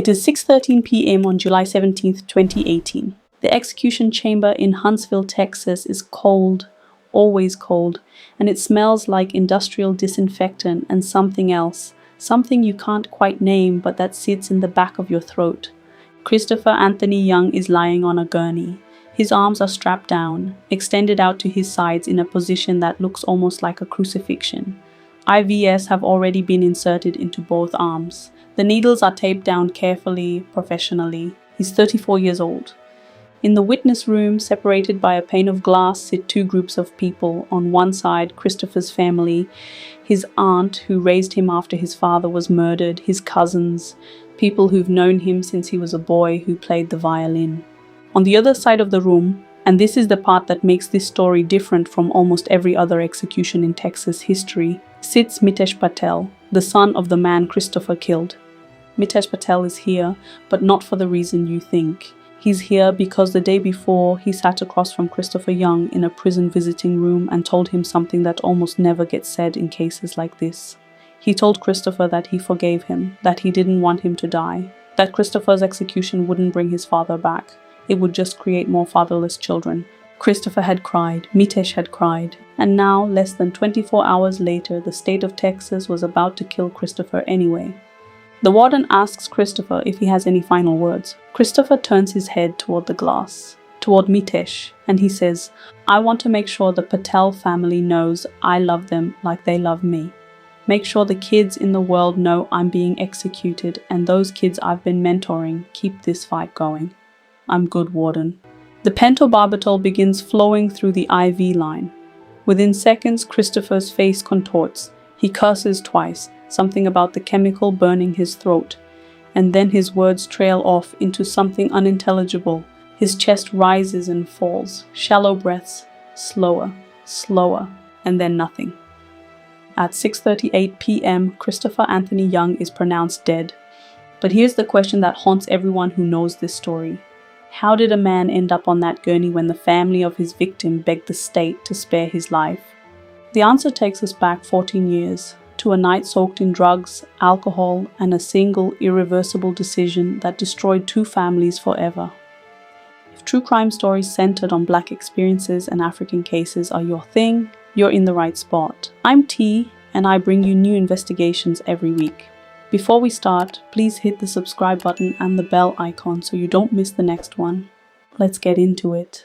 It is 6:13 p.m. on July 17th, 2018. The execution chamber in Huntsville, Texas is cold, always cold, and it smells like industrial disinfectant and something else, something you can't quite name but that sits in the back of your throat. Christopher Anthony Young is lying on a gurney. His arms are strapped down, extended out to his sides in a position that looks almost like a crucifixion. IVs have already been inserted into both arms. The needles are taped down carefully, professionally. He's 34 years old. In the witness room, separated by a pane of glass, sit two groups of people. On one side, Christopher's family, his aunt who raised him after his father was murdered, his cousins, people who've known him since he was a boy who played the violin. On the other side of the room, and this is the part that makes this story different from almost every other execution in Texas history, sits Mitesh Patel, the son of the man Christopher killed. Mitesh Patel is here, but not for the reason you think. He's here because the day before, he sat across from Christopher Young in a prison visiting room and told him something that almost never gets said in cases like this. He told Christopher that he forgave him, that he didn't want him to die, that Christopher's execution wouldn't bring his father back. It would just create more fatherless children. Christopher had cried, Mitesh had cried, and now, less than 24 hours later, the state of Texas was about to kill Christopher anyway. The warden asks Christopher if he has any final words. Christopher turns his head toward the glass, toward Mitesh, and he says, "I want to make sure the Patel family knows I love them like they love me. Make sure the kids in the world know I'm being executed, and those kids I've been mentoring keep this fight going. I'm good, warden." The pentobarbital begins flowing through the IV line. Within seconds, Christopher's face contorts. He curses twice, something about the chemical burning his throat, and then his words trail off into something unintelligible. His chest rises and falls, shallow breaths, slower, slower, and then nothing. At 6:38 p.m., Christopher Anthony Young is pronounced dead. But here's the question that haunts everyone who knows this story. How did a man end up on that gurney when the family of his victim begged the state to spare his life? The answer takes us back 14 years, to a night soaked in drugs, alcohol, and a single irreversible decision that destroyed two families forever. If true crime stories centered on Black experiences and African cases are your thing, you're in the right spot. I'm T, and I bring you new investigations every week. Before we start, please hit the subscribe button and the bell icon so you don't miss the next one. Let's get into it.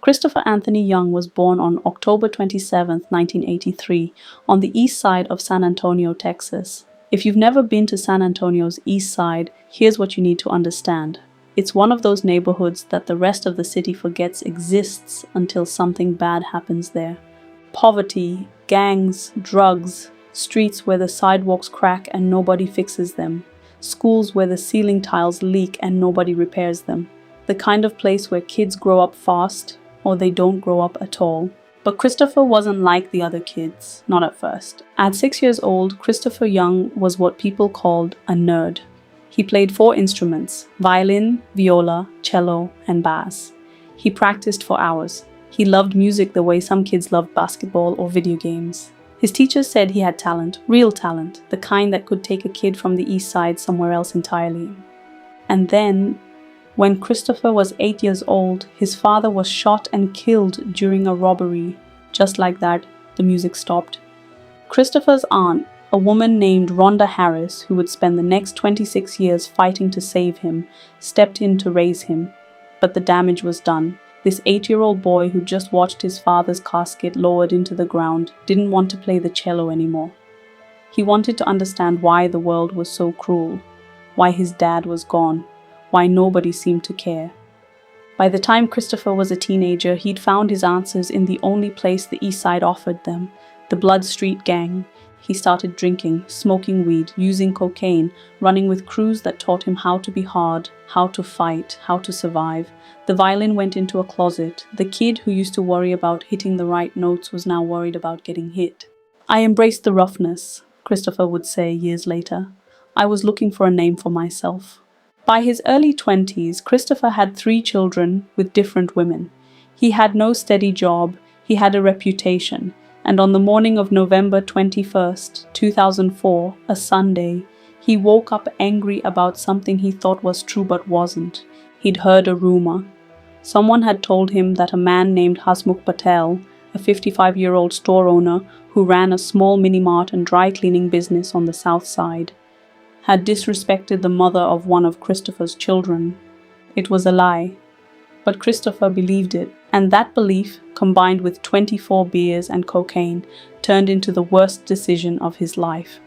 Christopher Anthony Young was born on October 27, 1983, on the east side of San Antonio, Texas. If you've never been to San Antonio's east side, here's what you need to understand. It's one of those neighborhoods that the rest of the city forgets exists until something bad happens there. Poverty, gangs, drugs, streets where the sidewalks crack and nobody fixes them, schools where the ceiling tiles leak and nobody repairs them. The kind of place where kids grow up fast, or they don't grow up at all. But Christopher wasn't like the other kids, not at first. At 6 years old, Christopher Young was what people called a nerd. He played 4 instruments: violin, viola, cello, and bass. He practiced for hours. He loved music the way some kids love basketball or video games. His teachers said he had talent, real talent, the kind that could take a kid from the east side somewhere else entirely. And then, when Christopher was 8 years old, his father was shot and killed during a robbery. Just like that, the music stopped. Christopher's aunt, a woman named Rhonda Harris, who would spend the next 26 years fighting to save him, stepped in to raise him. But the damage was done. This 8-year-old boy who just watched his father's casket lowered into the ground didn't want to play the cello anymore. He wanted to understand why the world was so cruel, why his dad was gone, why nobody seemed to care. By the time Christopher was a teenager, he'd found his answers in the only place the East Side offered them, the Blood Street Gang. He started drinking, smoking weed, using cocaine, running with crews that taught him how to be hard, how to fight, how to survive. The violin went into a closet. The kid who used to worry about hitting the right notes was now worried about getting hit. I embraced the roughness, Christopher would say years later. I was looking for a name for myself. By his early 20s, Christopher had 3 children with different women. He had no steady job, he had a reputation, and on the morning of November 21st, 2004, a Sunday, he woke up angry about something he thought was true but wasn't. He'd heard a rumor. Someone had told him that a man named Hasmukh Patel, a 55-year-old store owner who ran a small mini-mart and dry cleaning business on the south side, had disrespected the mother of one of Christopher's children. It was a lie, but Christopher believed it, and that belief, combined with 24 beers and cocaine, turned into the worst decision of his life.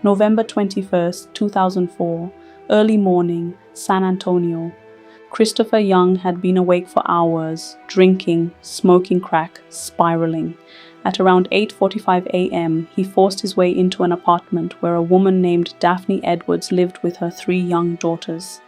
November 21st, 2004, early morning, San Antonio. Christopher Young had been awake for hours, drinking, smoking crack, spiraling. At around 8:45 a.m., he forced his way into an apartment where a woman named Daphne Edwards lived with her 3 young daughters.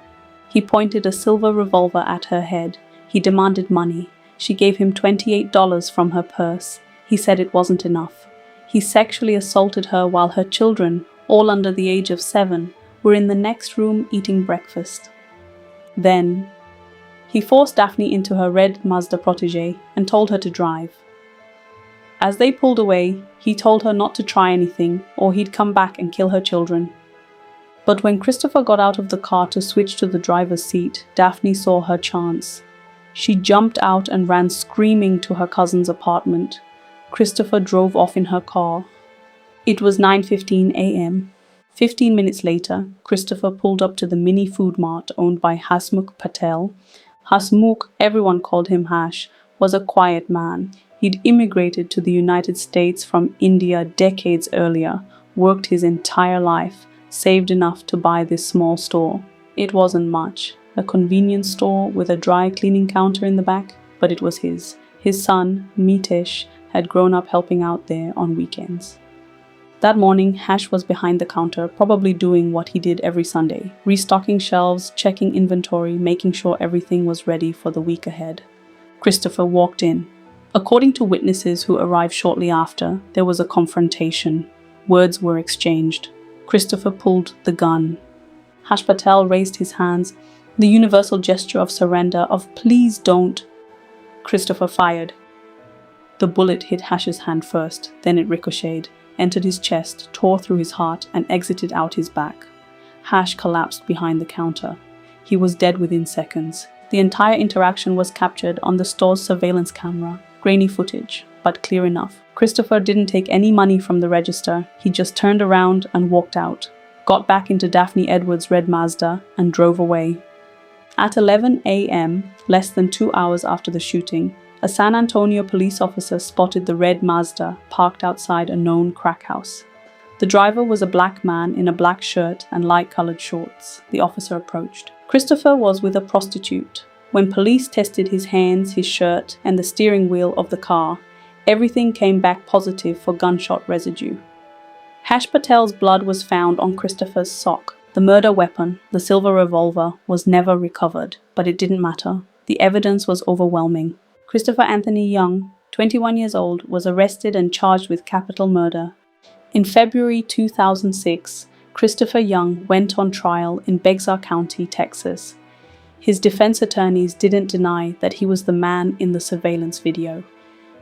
He pointed a silver revolver at her head. He demanded money. She gave him $28 from her purse. He said it wasn't enough. He sexually assaulted her while her children, all under the age of 7, were in the next room eating breakfast. Then, he forced Daphne into her red Mazda Protégé and told her to drive. As they pulled away, he told her not to try anything or he'd come back and kill her children. But when Christopher got out of the car to switch to the driver's seat, Daphne saw her chance. She jumped out and ran screaming to her cousin's apartment. Christopher drove off in her car. It was 9:15 a.m. 15 minutes later, Christopher pulled up to the mini food mart owned by Hasmukh Patel. Hasmukh, everyone called him Hash, was a quiet man. He'd immigrated to the United States from India decades earlier, worked his entire life, saved enough to buy this small store. It wasn't much, a convenience store with a dry cleaning counter in the back, but it was his. His son, Mitesh, had grown up helping out there on weekends. That morning, Hash was behind the counter, probably doing what he did every Sunday, restocking shelves, checking inventory, making sure everything was ready for the week ahead. Christopher walked in. According to witnesses who arrived shortly after, there was a confrontation. Words were exchanged. Christopher pulled the gun. Hash Patel raised his hands, the universal gesture of surrender, of please don't. Christopher fired. The bullet hit Hash's hand first, then it ricocheted, entered his chest, tore through his heart, and exited out his back. Hash collapsed behind the counter. He was dead within seconds. The entire interaction was captured on the store's surveillance camera. Grainy footage, but clear enough. Christopher didn't take any money from the register. He just turned around and walked out, got back into Daphne Edwards' red Mazda, and drove away. At 11 a.m., less than 2 hours after the shooting, a San Antonio police officer spotted the red Mazda parked outside a known crack house. The driver was a black man in a black shirt and light-colored shorts. The officer approached. Christopher was with a prostitute. When police tested his hands, his shirt, and the steering wheel of the car, everything came back positive for gunshot residue. Hash Patel's blood was found on Christopher's sock. The murder weapon, the silver revolver, was never recovered, but it didn't matter. The evidence was overwhelming. Christopher Anthony Young, 21 years old, was arrested and charged with capital murder. In February 2006, Christopher Young went on trial in Bexar County, Texas. His defense attorneys didn't deny that he was the man in the surveillance video.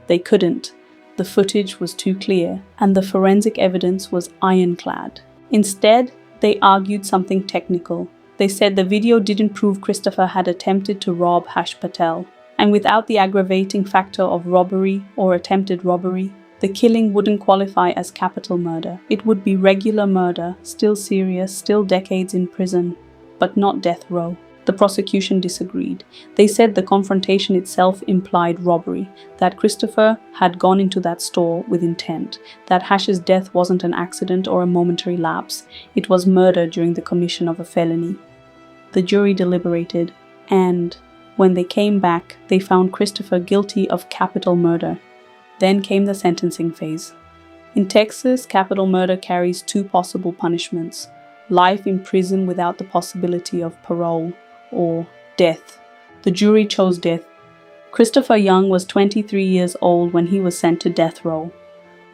They couldn't. The footage was too clear, and the forensic evidence was ironclad. Instead, they argued something technical. They said the video didn't prove Christopher had attempted to rob Hash Patel, and without the aggravating factor of robbery or attempted robbery, the killing wouldn't qualify as capital murder. It would be regular murder, still serious, still decades in prison, but not death row. The prosecution disagreed. They said the confrontation itself implied robbery, that Christopher had gone into that store with intent, that Hash's death wasn't an accident or a momentary lapse, it was murder during the commission of a felony. The jury deliberated, and when they came back, they found Christopher guilty of capital murder. Then came the sentencing phase. In Texas, capital murder carries two possible punishments: life in prison without the possibility of parole, or death. The jury chose death. Christopher Young was 23 years old when he was sent to death row.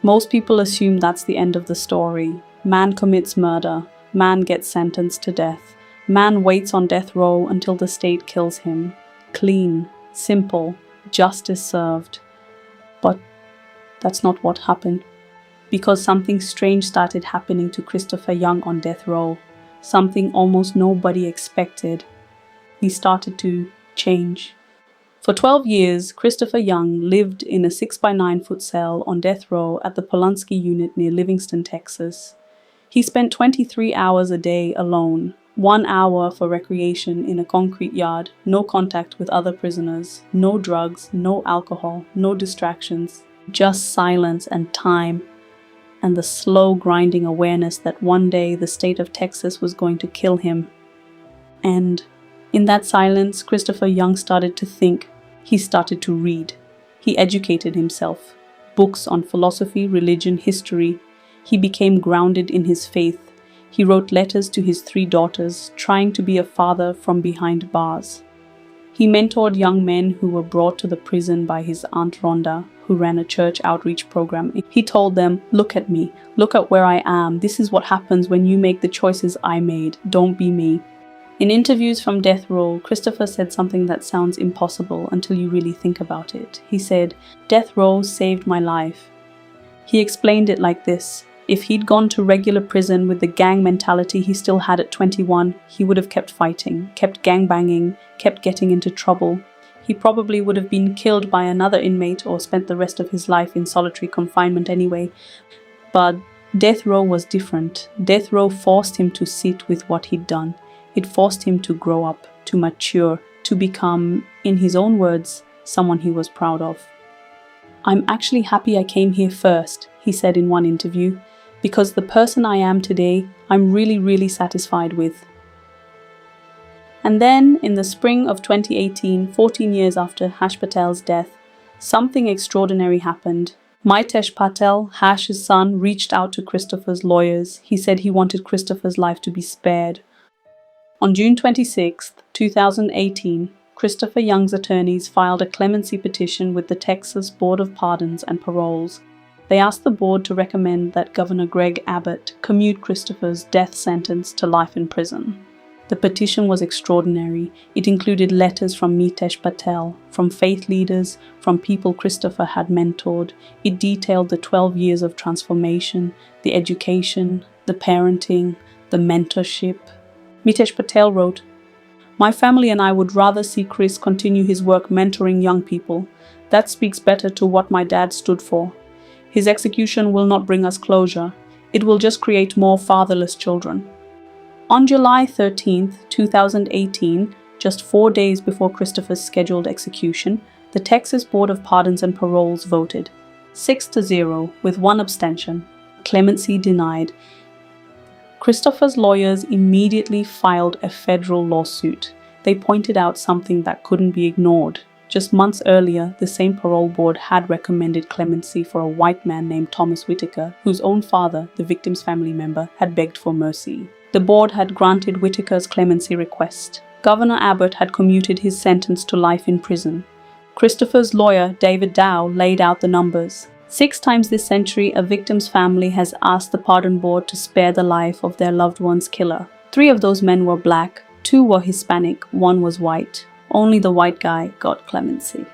Most people assume that's the end of the story. Man commits murder. Man gets sentenced to death. Man waits on death row until the state kills him. Clean, simple, justice served. But that's not what happened. Because something strange started happening to Christopher Young on death row. Something almost nobody expected. He started to change. For 12 years, Christopher Young lived in a 6x9-foot cell on death row at the Pulaski unit near Livingston, Texas. He spent 23 hours a day alone, 1 hour for recreation in a concrete yard, no contact with other prisoners, no drugs, no alcohol, no distractions, just silence and time, and the slow grinding awareness that one day the state of Texas was going to kill him. And in that silence, Christopher Young started to think. He started to read. He educated himself. Books on philosophy, religion, history. He became grounded in his faith. He wrote letters to his 3 daughters, trying to be a father from behind bars. He mentored young men who were brought to the prison by his Aunt Rhonda, who ran a church outreach program. He told them, "Look at me. Look at where I am. This is what happens when you make the choices I made. Don't be me." In interviews from death row, Christopher said something that sounds impossible until you really think about it. He said, "Death row saved my life." He explained it like this: if he'd gone to regular prison with the gang mentality he still had at 21, he would have kept fighting, kept gangbanging, kept getting into trouble. He probably would have been killed by another inmate or spent the rest of his life in solitary confinement anyway. But death row was different. Death row forced him to sit with what he'd done. It forced him to grow up, to mature, to become, in his own words, someone he was proud of. "I'm actually happy I came here first," he said in one interview, "because the person I am today, I'm really satisfied with." And then, in the spring of 2018, 14 years after Hash Patel's death, something extraordinary happened. Mitesh Patel, Hash's son, reached out to Christopher's lawyers. He said he wanted Christopher's life to be spared. On June 26, 2018, Christopher Young's attorneys filed a clemency petition with the Texas Board of Pardons and Paroles. They asked the board to recommend that Governor Greg Abbott commute Christopher's death sentence to life in prison. The petition was extraordinary. It included letters from Mitesh Patel, from faith leaders, from people Christopher had mentored. It detailed the 12 years of transformation, the education, the parenting, the mentorship. Mitesh Patel wrote, "My family and I would rather see Chris continue his work mentoring young people. That speaks better to what my dad stood for. His execution will not bring us closure. It will just create more fatherless children." On July 13, 2018, just 4 days before Christopher's scheduled execution, the Texas Board of Pardons and Paroles voted 6-0 with 1 abstention. Clemency denied. Christopher's lawyers immediately filed a federal lawsuit. They pointed out something that couldn't be ignored. Just months earlier, the same parole board had recommended clemency for a white man named Thomas Whitaker, whose own father, the victim's family member, had begged for mercy. The board had granted Whitaker's clemency request. Governor Abbott had commuted his sentence to life in prison. Christopher's lawyer, David Dow, laid out the numbers. 6 times this century, a victim's family has asked the pardon board to spare the life of their loved one's killer. 3 of those men were black, 2 were Hispanic, 1 was white. Only the white guy got clemency.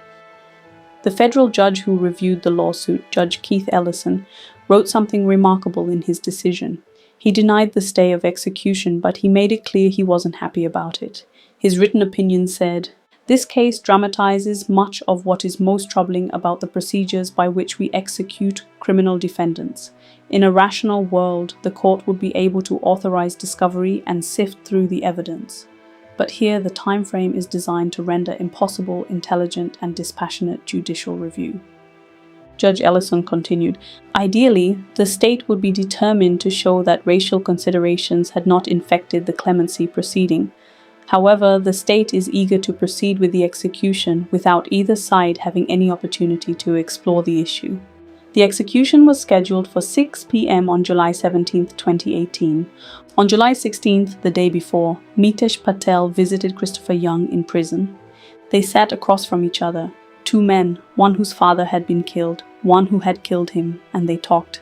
The federal judge who reviewed the lawsuit, Judge Keith Ellison, wrote something remarkable in his decision. He denied the stay of execution, but he made it clear he wasn't happy about it. His written opinion said, "This case dramatizes much of what is most troubling about the procedures by which we execute criminal defendants. In a rational world, the court would be able to authorize discovery and sift through the evidence. But here the time frame is designed to render impossible, intelligent, and dispassionate judicial review. Judge Ellison continued, ideally, the state would be determined to show that racial considerations had not infected the clemency proceeding. However, the state is eager to proceed with the execution without either side having any opportunity to explore the issue. The execution was scheduled for 6 p.m. on July 17, 2018. On July 16th, the day before, Mitesh Patel visited Christopher Young in prison. They sat across from each other, two men, one whose father had been killed, one who had killed him, and they talked.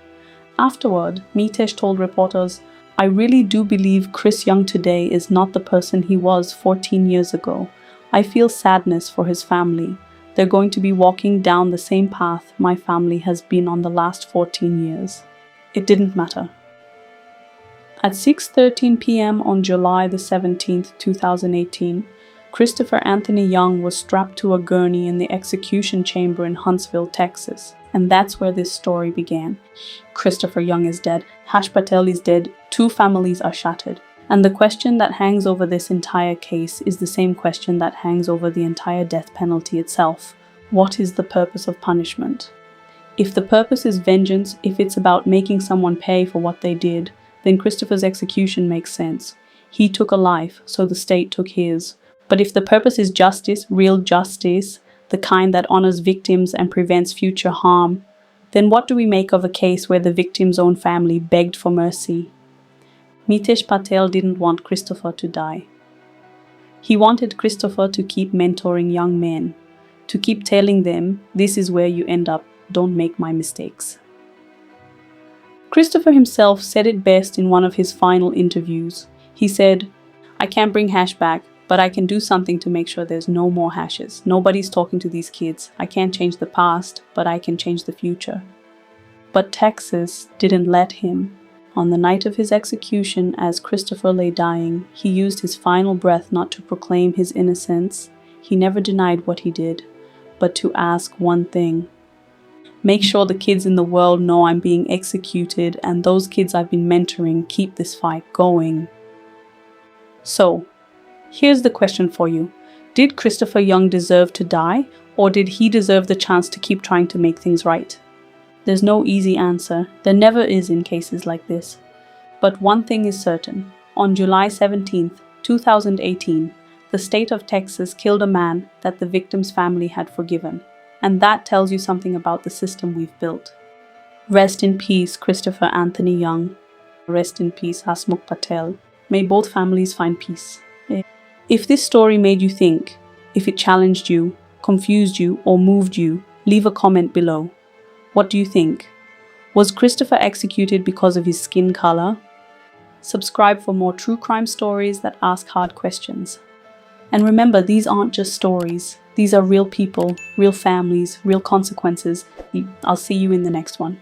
Afterward, Mitesh told reporters, "I really do believe Chris Young today is not the person he was 14 years ago. I feel sadness for his family. They're going to be walking down the same path my family has been on the last 14 years. It didn't matter." At 6:13 p.m. on July the 17th, 2018, Christopher Anthony Young was strapped to a gurney in the execution chamber in Huntsville, Texas. And that's where this story began. Christopher Young is dead, Hash Patel is dead, two families are shattered. And the question that hangs over this entire case is the same question that hangs over the entire death penalty itself. What is the purpose of punishment? If the purpose is vengeance, if it's about making someone pay for what they did, then Christopher's execution makes sense. He took a life, so the state took his. But if the purpose is justice, real justice, the kind that honors victims and prevents future harm, then what do we make of a case where the victim's own family begged for mercy? Mitesh Patel didn't want Christopher to die. He wanted Christopher to keep mentoring young men, to keep telling them, this is where you end up, don't make my mistakes. Christopher himself said it best in one of his final interviews. He said, "I can't bring Hash back, but I can do something to make sure there's no more Hashes. Nobody's talking to these kids. I can't change the past, but I can change the future." But Texas didn't let him. On the night of his execution, as Christopher lay dying, he used his final breath not to proclaim his innocence. He never denied what he did, but to ask one thing. Make sure the kids in the world know I'm being executed, and those kids I've been mentoring keep this fight going. So, here's the question for you. Did Christopher Young deserve to die, or did he deserve the chance to keep trying to make things right? There's no easy answer. There never is in cases like this. But one thing is certain. On July 17th, 2018, the state of Texas killed a man that the victim's family had forgiven. And that tells you something about the system we've built. Rest in peace, Christopher Anthony Young. Rest in peace, Hasmukh Patel. May both families find peace. If this story made you think, if it challenged you, confused you, or moved you, leave a comment below. What do you think? Was Christopher executed because of his skin color? Subscribe for more true crime stories that ask hard questions. And remember, these aren't just stories. These are real people, real families, real consequences. I'll see you in the next one.